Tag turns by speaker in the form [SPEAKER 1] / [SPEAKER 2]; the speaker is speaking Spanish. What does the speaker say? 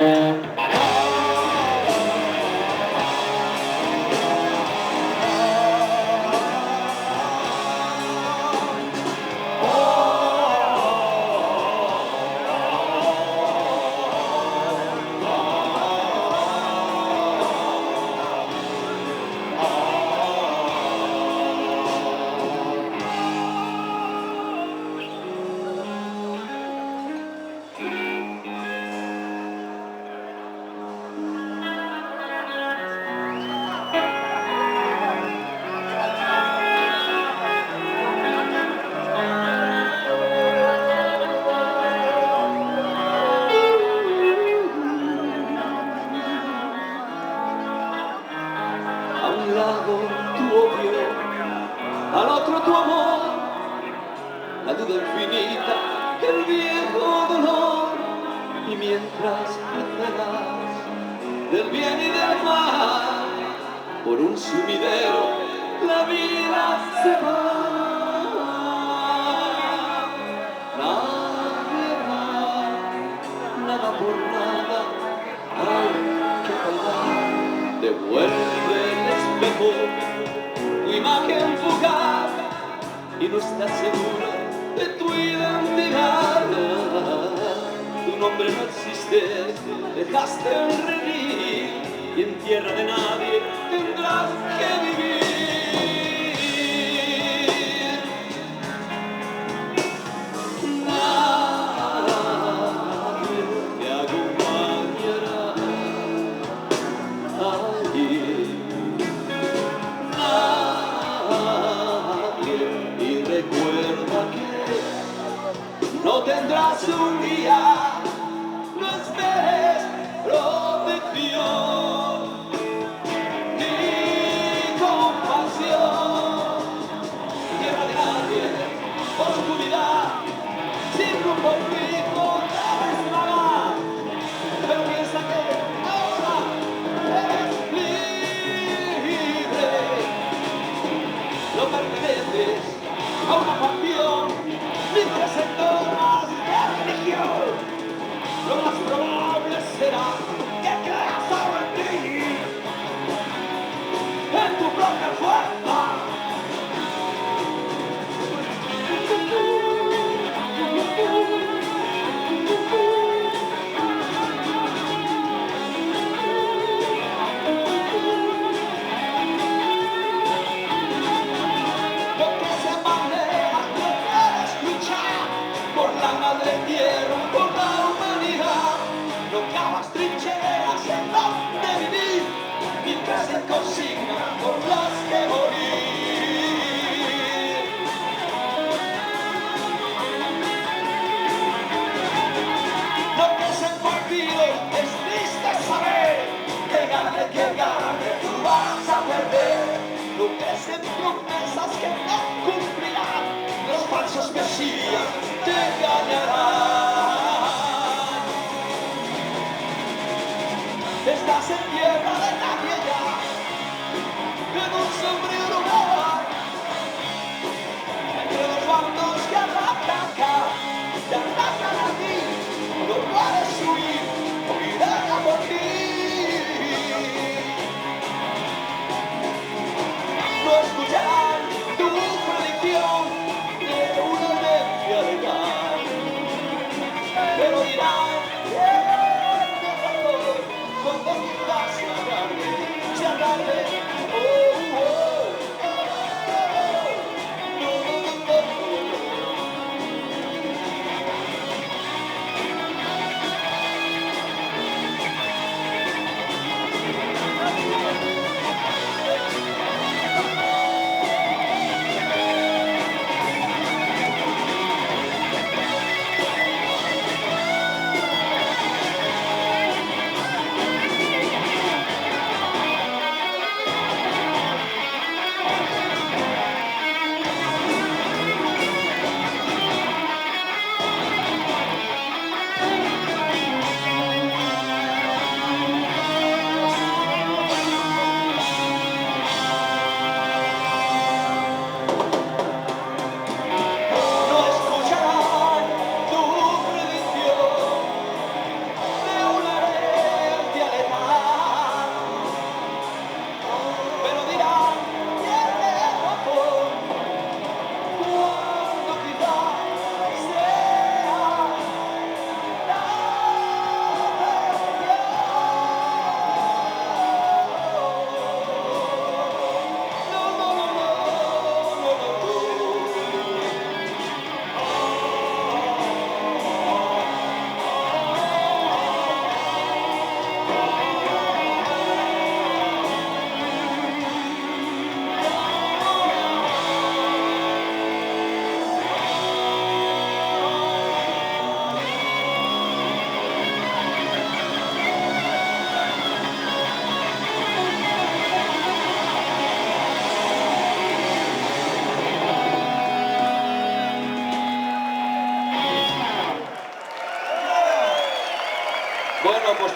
[SPEAKER 1] A un lado tu odio, al otro tu amor, la duda infinita, el viejo dolor. Y mientras recelas del bien y del mal, por un sumidero la vida se va. Nadie da nada por nada, hay que pagar. Devuelve el espejo, tu imagen fugaz, y no estás segura de tu identidad. Tu nombre no existe, dejaste el redil, y en tierra de nadie tendrás que vivir. Nadie te acompañará allí. Y recuerda que no tendrás un día, no esperes protección ni compasión. Tierra de nadie, oscuridad, sin rumbo fijo, debes vagar, pero piensa que ahora eres libre. No perteneces a una facción, ni sector más de religión. Lo más probable será que creas ahora en ti, en tu propia fuerza. Por la humanidad, no cavas trincheras en donde vivir, mientras se consigna por los que morir. Lo que es el partido es triste saber que gane, tú vas a perder. Lo que es en promesas que no cumplirán, los falsos mesías te engañarán. Estás en tierra de nadie ya, en un sombrero global, entre los bandos que arrancan acá, te arrancan a ti, no puedes huir, irán a por ti. No escucharán tu Bueno, pues